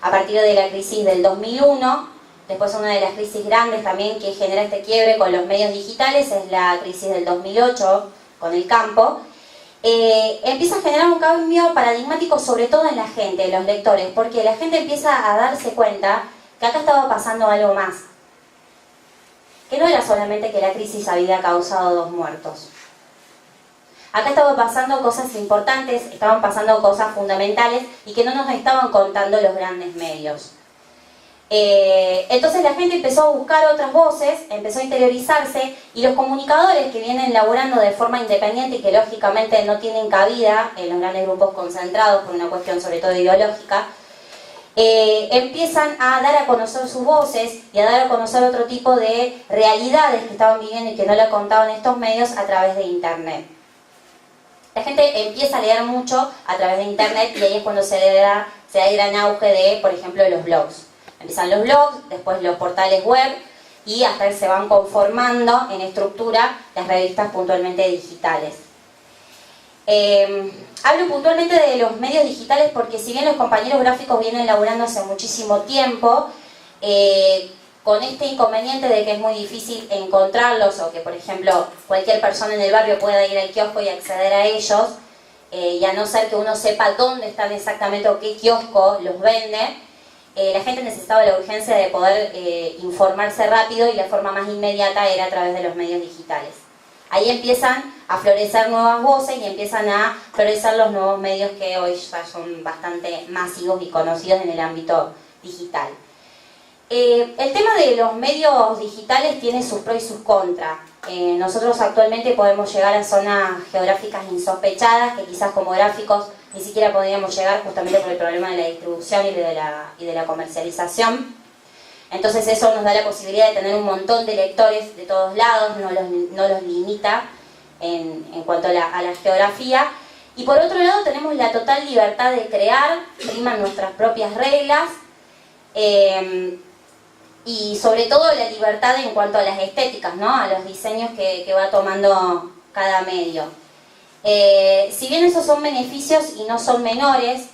a partir de la crisis del 2001. Después una de las crisis grandes también que genera este quiebre con los medios digitales es la crisis del 2008 con el campo. Empieza a generar un cambio paradigmático sobre todo en la gente, en los lectores, porque la gente empieza a darse cuenta que acá estaba pasando algo más. Que no era solamente que la crisis había causado 2 muertos. Acá estaban pasando cosas importantes, estaban pasando cosas fundamentales y que no nos estaban contando los grandes medios. Entonces la gente empezó a buscar otras voces, empezó a interiorizarse y los comunicadores que vienen laburando de forma independiente y que lógicamente no tienen cabida en los grandes grupos concentrados por una cuestión sobre todo ideológica, empiezan a dar a conocer sus voces y a dar a conocer otro tipo de realidades que estaban viviendo y que no le contaban estos medios a través de internet. La gente empieza a leer mucho a través de internet y ahí es cuando se da el gran auge de, por ejemplo, los blogs. Empiezan los blogs, después los portales web y hasta que se van conformando en estructura las revistas puntualmente digitales. Hablo puntualmente de los medios digitales porque si bien los compañeros gráficos vienen laburando hace muchísimo tiempo, con este inconveniente de que es muy difícil encontrarlos o que, por ejemplo, cualquier persona en el barrio pueda ir al kiosco y acceder a ellos, y a no ser que uno sepa dónde están exactamente o qué kiosco los vende, la gente necesitaba la urgencia de poder informarse rápido y la forma más inmediata era a través de los medios digitales. Ahí empiezan a florecer nuevas voces y empiezan a florecer los nuevos medios que hoy ya son bastante masivos y conocidos en el ámbito digital. El tema de los medios digitales tiene sus pros y sus contras. Nosotros actualmente podemos llegar a zonas geográficas insospechadas que quizás como gráficos ni siquiera podríamos llegar justamente por el problema de la distribución y de la comercialización. Entonces eso nos da la posibilidad de tener un montón de lectores de todos lados, no los limita en cuanto a la geografía. Y por otro lado tenemos la total libertad de crear, priman nuestras propias reglas, y sobre todo la libertad en cuanto a las estéticas, ¿no? A los diseños que va tomando cada medio. Si bien esos son beneficios y no son menores,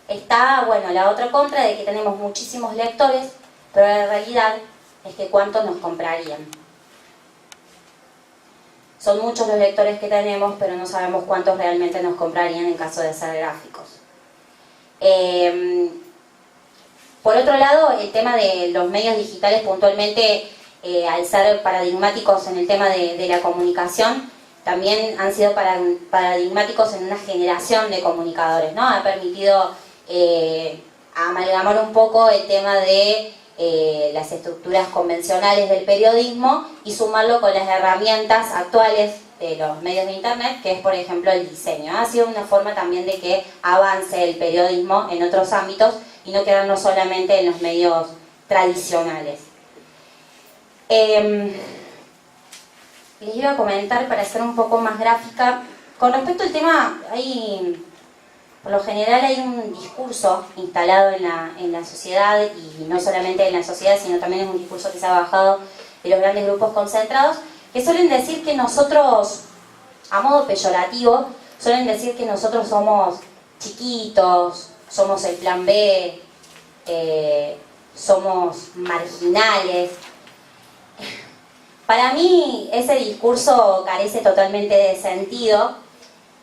está, bueno, la otra contra de que tenemos muchísimos lectores, pero la realidad es que ¿cuántos nos comprarían? Son muchos los lectores que tenemos, pero no sabemos cuántos realmente nos comprarían en caso de ser gráficos. Por otro lado, el tema de los medios digitales puntualmente, al ser paradigmáticos en el tema de la comunicación, también han sido paradigmáticos en una generación de comunicadores, ¿no? Ha permitido amalgamar un poco el tema de las estructuras convencionales del periodismo y sumarlo con las herramientas actuales de los medios de internet, que es por ejemplo el diseño. Ha sido una forma también de que avance el periodismo en otros ámbitos y no quedarnos solamente en los medios tradicionales. Les iba a comentar para ser un poco más gráfica, con respecto al tema, por lo general hay un discurso instalado en la sociedad, y no solamente en la sociedad, sino también es un discurso que se ha bajado de los grandes grupos concentrados, que suelen decir que nosotros, a modo peyorativo, suelen decir que nosotros somos chiquitos, somos el plan B, somos marginales. Para mí ese discurso carece totalmente de sentido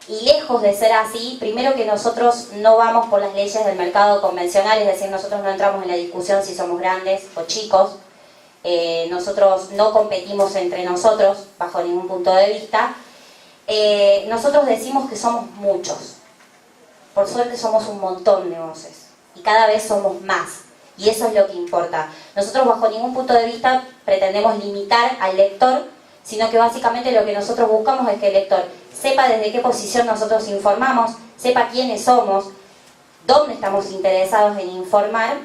y lejos de ser así, primero que nosotros no vamos por las leyes del mercado convencional, es decir, nosotros no entramos en la discusión si somos grandes o chicos, nosotros no competimos entre nosotros bajo ningún punto de vista, nosotros decimos que somos muchos, por suerte somos un montón de voces y cada vez somos más. Y eso es lo que importa. Nosotros bajo ningún punto de vista pretendemos limitar al lector, sino que básicamente lo que nosotros buscamos es que el lector sepa desde qué posición nosotros informamos, sepa quiénes somos, dónde estamos interesados en informar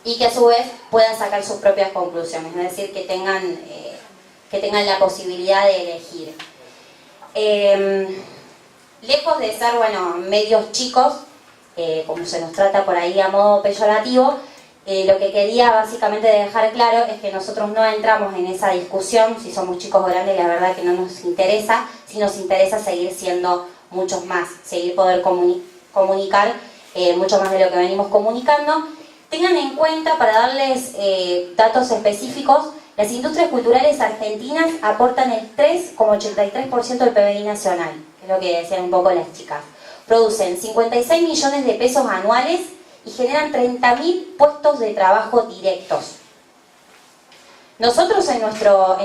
y que a su vez puedan sacar sus propias conclusiones, es decir, que tengan la posibilidad de elegir. Lejos de ser, bueno, medios chicos, como se nos trata por ahí a modo peyorativo, lo que quería básicamente dejar claro es que nosotros no entramos en esa discusión si somos chicos o grandes, la verdad que no nos interesa, si nos interesa seguir siendo muchos más, seguir poder comunicar mucho más de lo que venimos comunicando. Tengan en cuenta, para darles datos específicos, las industrias culturales argentinas aportan el 3,83% del PBI nacional, que es lo que decían un poco las chicas. Producen 56 millones de pesos anuales y generan 30.000 puestos de trabajo directos. Nosotros en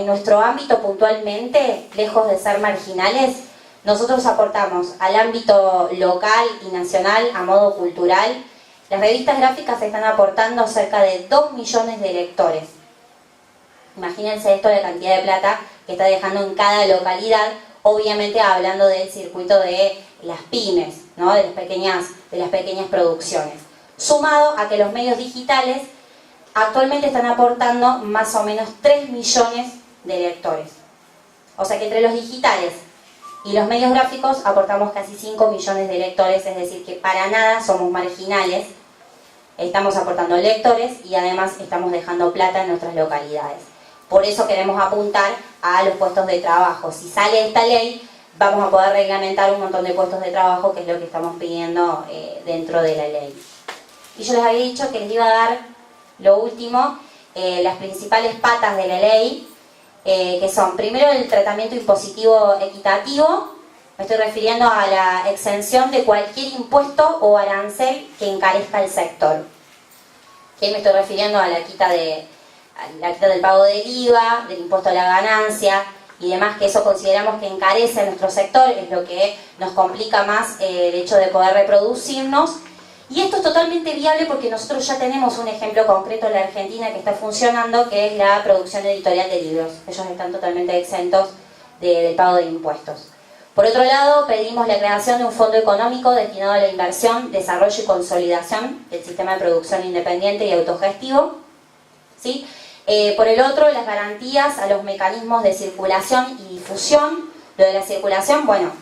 nuestro ámbito puntualmente, lejos de ser marginales, nosotros aportamos al ámbito local y nacional a modo cultural. Las revistas gráficas están aportando cerca de 2 millones de lectores. Imagínense esto, la cantidad de plata que está dejando en cada localidad, obviamente hablando del circuito de las pymes, ¿no? de las pequeñas producciones. Sumado a que los medios digitales actualmente están aportando más o menos 3 millones de lectores. O sea que entre los digitales y los medios gráficos aportamos casi 5 millones de lectores, es decir que para nada somos marginales, estamos aportando lectores y además estamos dejando plata en nuestras localidades. Por eso queremos apuntar a los puestos de trabajo. Si sale esta ley, vamos a poder reglamentar un montón de puestos de trabajo, que es lo que estamos pidiendo dentro de la ley. Y yo les había dicho que les iba a dar lo último, las principales patas de la ley, que son, primero, el tratamiento impositivo equitativo. Me estoy refiriendo a la exención de cualquier impuesto o arancel que encarezca el sector. ¿Qué? Me estoy refiriendo a la quita del pago del IVA, del impuesto a la ganancia y demás, que eso consideramos que encarece a nuestro sector, es lo que nos complica más el hecho de poder reproducirnos. Y esto es totalmente viable porque nosotros ya tenemos un ejemplo concreto en la Argentina que está funcionando, que es la producción editorial de libros. Ellos están totalmente exentos del pago de impuestos. Por otro lado, pedimos la creación de un fondo económico destinado a la inversión, desarrollo y consolidación del sistema de producción independiente y autogestivo, ¿sí? Por el otro, las garantías a los mecanismos de circulación y difusión. Lo de la circulación, bueno,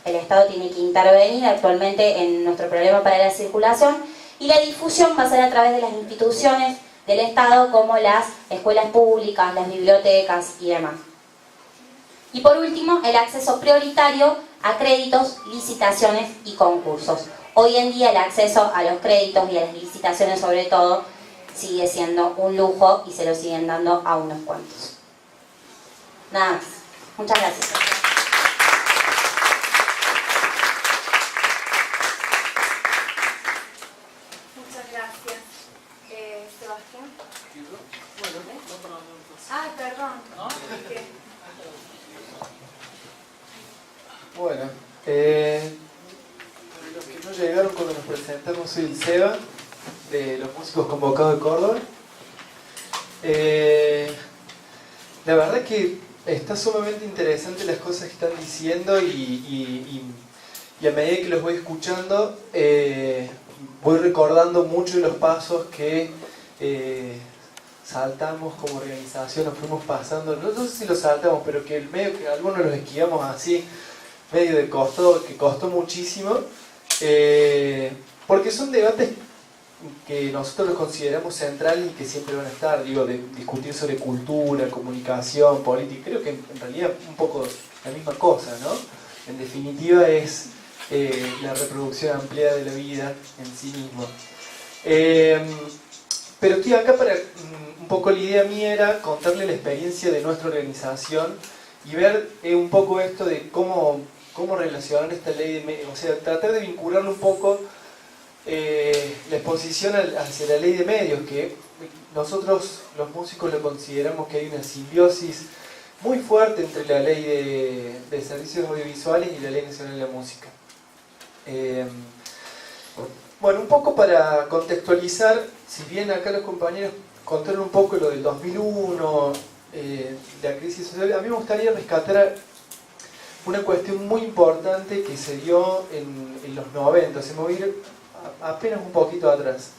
el Estado tiene que intervenir actualmente en nuestro problema para la circulación, y la difusión va a ser a través de las instituciones del Estado como las escuelas públicas, las bibliotecas y demás. Y por último, el acceso prioritario a créditos, licitaciones y concursos. Hoy en día el acceso a los créditos y a las licitaciones sobre todo sigue siendo un lujo y se lo siguen dando a unos cuantos. Nada más. Muchas gracias. Muchas gracias. Sebastián. Ah, perdón. Bueno, para los que no llegaron cuando nos presentamos, soy el Seba, de los músicos convocados de Córdoba. La verdad es que está sumamente interesante las cosas que están diciendo y a medida que los voy escuchando voy recordando mucho de los pasos que saltamos como organización, nos fuimos pasando, no sé si los saltamos, pero que el medio que algunos los esquivamos así, medio de costo, que costó muchísimo, porque son debates que nosotros los consideramos centrales y que siempre van a estar, digo, de discutir sobre cultura, comunicación, política. Creo que en realidad un poco la misma cosa, ¿no? En definitiva es la reproducción ampliada de la vida en sí mismo. Pero estoy acá para, un poco la idea mía era contarle la experiencia de nuestra organización y ver un poco esto de cómo relacionar esta ley de medios, o sea, tratar de vincularlo un poco la exposición hacia la ley de medios, que nosotros los músicos lo consideramos que hay una simbiosis muy fuerte entre la ley de servicios audiovisuales y la ley nacional de la música. Bueno, un poco para contextualizar, si bien acá los compañeros contaron un poco lo del 2001, la crisis social, a mí me gustaría rescatar una cuestión muy importante que se dio en los 90, se me voy a ir apenas un poquito atrás.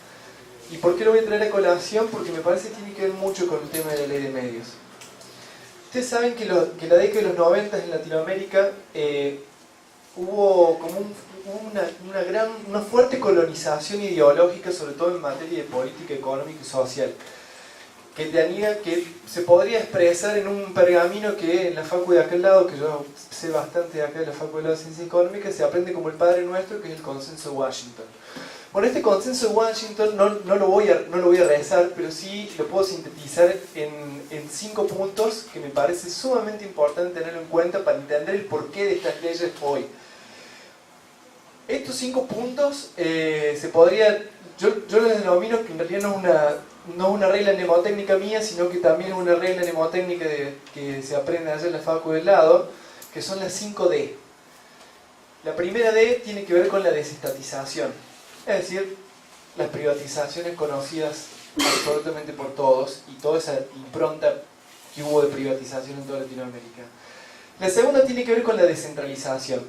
¿Y por qué lo voy a traer a colación? Porque me parece que tiene que ver mucho con el tema de la ley de medios. Ustedes saben que la década de los 90 en Latinoamérica hubo como una fuerte colonización ideológica, sobre todo en materia de política económica y social, que se podría expresar en un pergamino que en la facu de aquel lado, que yo sé bastante de acá de la facu de Ciencias Económicas, se aprende como el Padre Nuestro, que es el Consenso de Washington. Bueno, este consenso de Washington no lo voy a rezar, pero sí lo puedo sintetizar en 5 puntos que me parece sumamente importante tenerlo en cuenta para entender el porqué de estas leyes hoy. Estos 5 puntos se podría, yo los denomino que en realidad no es una regla mnemotécnica mía, sino que también es una regla mnemotécnica que se aprende allá en la facu del lado, que son las 5 D. La primera D tiene que ver con la desestatización, es decir, las privatizaciones conocidas absolutamente por todos y toda esa impronta que hubo de privatización en toda Latinoamérica. La segunda tiene que ver con la descentralización.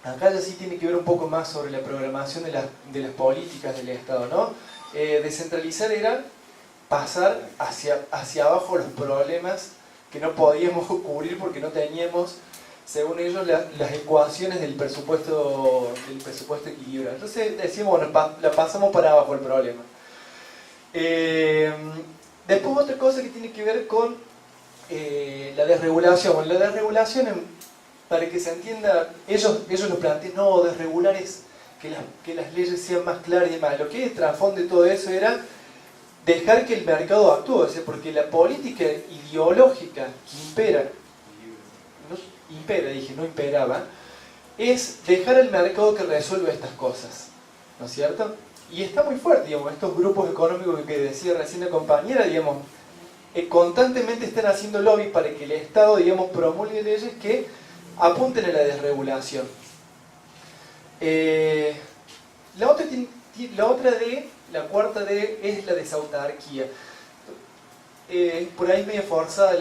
Acá ya sí tiene que ver un poco más sobre la programación de las políticas del Estado, ¿no? Descentralizar era pasar hacia abajo los problemas que no podíamos cubrir porque no teníamos, según ellos, las ecuaciones del presupuesto equilibrado. Entonces decíamos, bueno, la pasamos para abajo el problema. Después otra cosa que tiene que ver con la desregulación. Bueno, la desregulación, para que se entienda, ellos lo plantean, no, desregular es que las leyes sean más claras y demás. Lo que trasfonde todo eso era dejar que el mercado actúe, o sea, porque la política ideológica que no imperaba, es dejar al mercado que resuelva estas cosas, ¿no es cierto? Y está muy fuerte, digamos, estos grupos económicos que decía recién la compañera, digamos, constantemente están haciendo lobby para que el Estado, digamos, promulgue leyes que apunten a la desregulación. La otra D, la cuarta D, es la desautarquía. Por ahí es medio forzada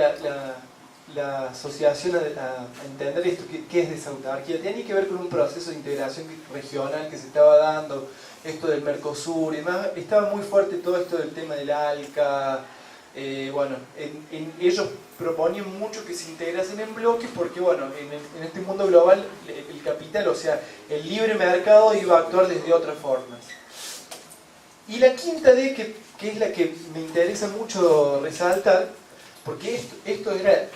la asociación a entender esto, qué es desautarquía. Tiene que ver con un proceso de integración regional que se estaba dando, esto del Mercosur y demás. Estaba muy fuerte todo esto del tema del ALCA. Bueno, ellos proponían mucho que se integrasen en bloques porque, bueno, en este mundo global el capital, o sea, el libre mercado iba a actuar desde otras formas. Y la quinta D, que es la que me interesa mucho resaltar, porque esto eran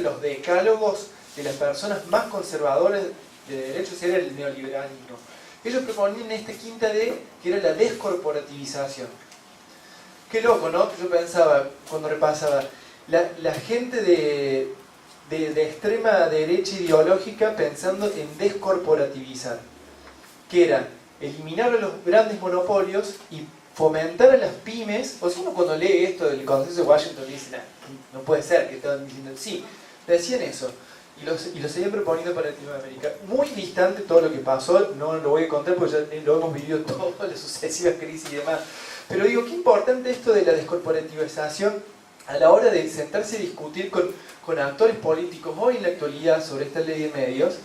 los decálogos de las personas más conservadoras de derechos, era el neoliberalismo. Ellos proponían esta quinta D, que era la descorporativización. Qué loco, ¿no? Yo pensaba, cuando repasaba, la gente de extrema derecha ideológica pensando en descorporativizar, que era eliminar a los grandes monopolios y fomentar a las pymes. O sea, uno cuando lee esto del Consenso de Washington dice, no puede ser que estaban diciendo, sí, decían eso, y lo seguían proponiendo para Latinoamérica. Muy distante todo lo que pasó, no lo voy a contar porque ya lo hemos vivido todas las sucesivas crisis y demás. Pero digo, qué importante esto de la descorporativización a la hora de sentarse y discutir con actores políticos hoy en la actualidad sobre esta ley de medios,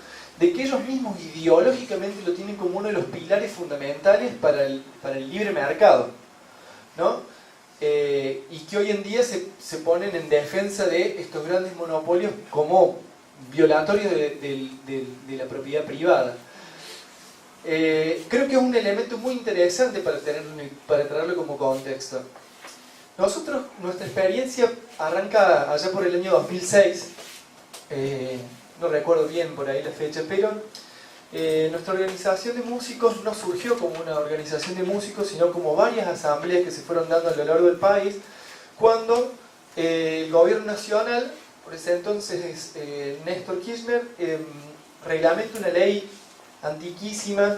de que ellos mismos ideológicamente lo tienen como uno de los pilares fundamentales para el libre mercado, ¿no? Y que hoy en día se ponen en defensa de estos grandes monopolios como violatorios de la propiedad privada. Creo que es un elemento muy interesante para traerlo como contexto. Nuestra experiencia arranca allá por el año 2006, no recuerdo bien por ahí la fecha, pero nuestra organización de músicos no surgió como una organización de músicos, sino como varias asambleas que se fueron dando a lo largo del país, cuando el gobierno nacional, por ese entonces Néstor Kirchner, reglamenta una ley antiquísima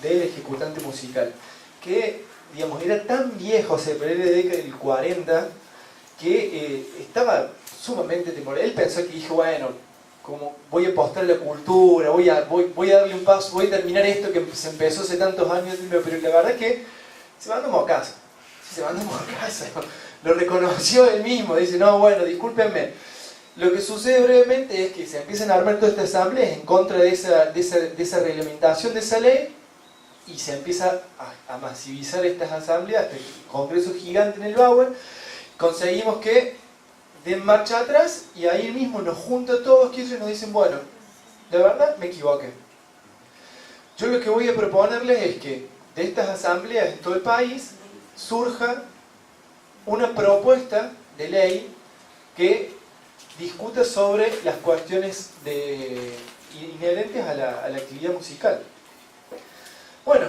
del ejecutante musical, que, digamos, era tan viejo, o sea, pero era de la década del 40, que estaba sumamente temorado. Él pensó que dijo, bueno, como voy a apostar a la cultura, voy a darle un paso, voy a terminar esto que se empezó hace tantos años, pero la verdad es que se mandó mocazo. Lo reconoció él mismo, dice, no, bueno, discúlpenme. Lo que sucede brevemente es que se empiezan a armar todas estas asambleas en contra de esa reglamentación de esa ley, y se empieza a masivizar estas asambleas hasta el congreso gigante en el Bauer. Conseguimos que den marcha atrás y ahí mismo nos junta a todos y nos dicen, bueno, de verdad me equivoqué. Yo lo que voy a proponerles es que de estas asambleas en todo el país surja una propuesta de ley que discuta sobre las cuestiones inherentes a la actividad musical. Bueno,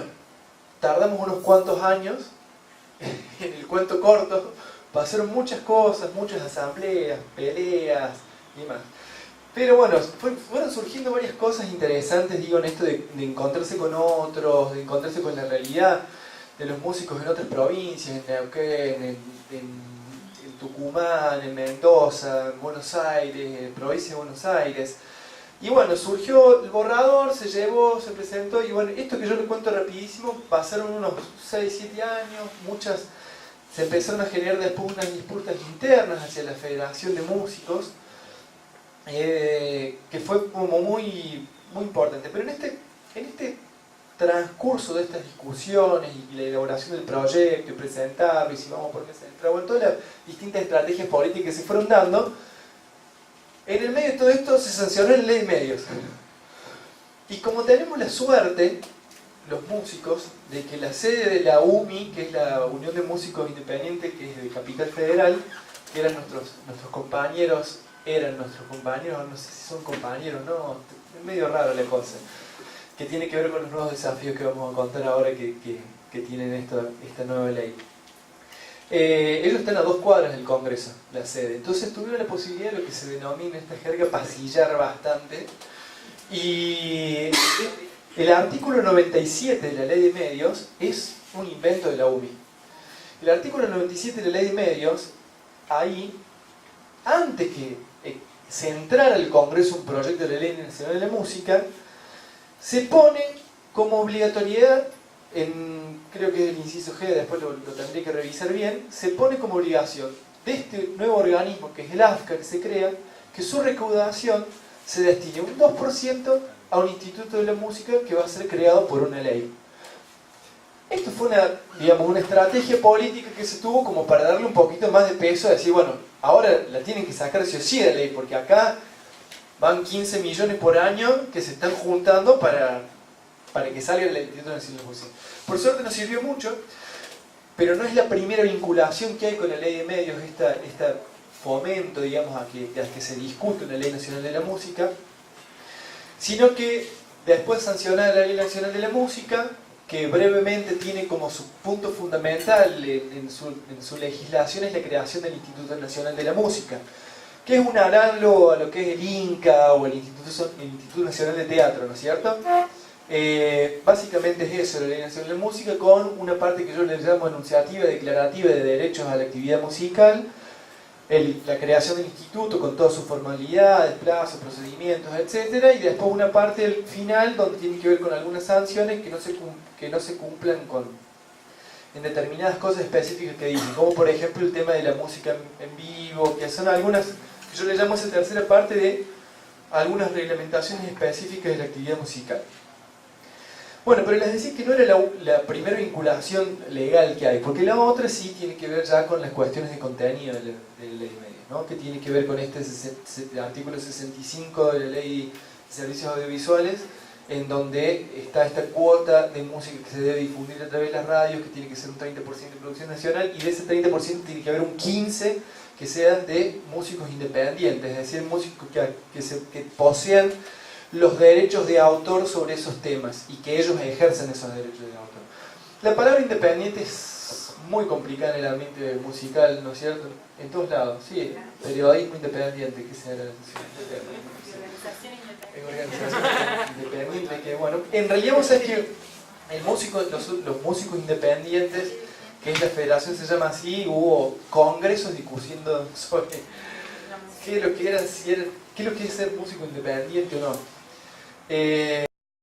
tardamos unos cuantos años, en el cuento corto, pasaron muchas cosas, muchas asambleas, peleas y demás. Pero bueno, fueron surgiendo varias cosas interesantes, digo, en esto de encontrarse con otros, de encontrarse con la realidad de los músicos en otras provincias, en Neuquén, en Tucumán, en Mendoza, en Buenos Aires, provincia de Buenos Aires. Y bueno, surgió el borrador, se llevó, se presentó, y bueno, esto que yo le cuento rapidísimo, pasaron unos 6, 7 años, se empezaron a generar después unas disputas internas hacia la Federación de Músicos, que fue como muy importante. Pero en este transcurso de estas discusiones y la elaboración del proyecto y presentarlo, y si vamos por mesa de entrada, todas las distintas estrategias políticas que se fueron dando, en el medio de todo esto se sancionó la ley de medios. Y como tenemos la suerte, los músicos, de que la sede de la UMI, que es la Unión de Músicos Independientes, que es de Capital Federal, que eran nuestros compañeros, no sé si son compañeros, no, es medio raro la cosa, que tiene que ver con los nuevos desafíos que vamos a contar ahora que tienen esta nueva ley. Ellos están a 2 cuadras del Congreso, la sede. Entonces tuvieron la posibilidad de lo que se denomina esta jerga pasillar bastante. Y el artículo 97 de la Ley de Medios es un invento de la UMI. El artículo 97 de la Ley de Medios, ahí, antes que se entrara al Congreso un proyecto de la Ley Nacional de la Música, se pone como obligatoriedad, creo que es el inciso G, después lo tendré que revisar bien, se pone como obligación de este nuevo organismo que es el AFCA que se crea, que su recaudación se destine un 2% a un instituto de la música que va a ser creado por una ley. Esto fue una estrategia política que se tuvo como para darle un poquito más de peso, a decir, bueno, ahora la tienen que sacar sí o sí de ley, porque acá van 15 millones por año que se están juntando para que salga el Instituto Nacional de Música. Por suerte nos sirvió mucho, pero no es la primera vinculación que hay con la Ley de Medios, este fomento, digamos, a que se discute una Ley Nacional de la Música, sino que después sancionada la Ley Nacional de la Música, que brevemente tiene como su punto fundamental en su legislación es la creación del Instituto Nacional de la Música, que es un análogo a lo que es el INCA o el Instituto Nacional de Teatro, ¿no es cierto? Básicamente es eso, la Ley Nacional de Música, con una parte que yo le llamo enunciativa, declarativa de derechos a la actividad musical, la creación del instituto con todas sus formalidades, plazos, procedimientos, etc. Y después una parte final donde tiene que ver con algunas sanciones que no se cumplan en determinadas cosas específicas que dicen, como por ejemplo el tema de la música en vivo, que son algunas, que yo le llamo esa tercera parte de algunas reglamentaciones específicas de la actividad musical. Bueno, pero les decía que no era la primera vinculación legal que hay, porque la otra sí tiene que ver ya con las cuestiones de contenido de la Ley de Medios, ¿no? Que tiene que ver con este artículo 65 de la Ley de Servicios Audiovisuales, en donde está esta cuota de música que se debe difundir a través de las radios, que tiene que ser un 30% de producción nacional, y de ese 30% tiene que haber un 15% que sean de músicos independientes, es decir, músicos que posean los derechos de autor sobre esos temas y que ellos ejercen esos derechos de autor. La palabra independiente es muy complicada en el ambiente musical, ¿no es cierto? En todos lados, sí, periodismo independiente, ¿qué será? Organización independiente, que bueno, en realidad vos sabés que los músicos independientes, que es la federación, se llama así, hubo congresos discutiendo sobre qué es lo que es ser músico independiente o no.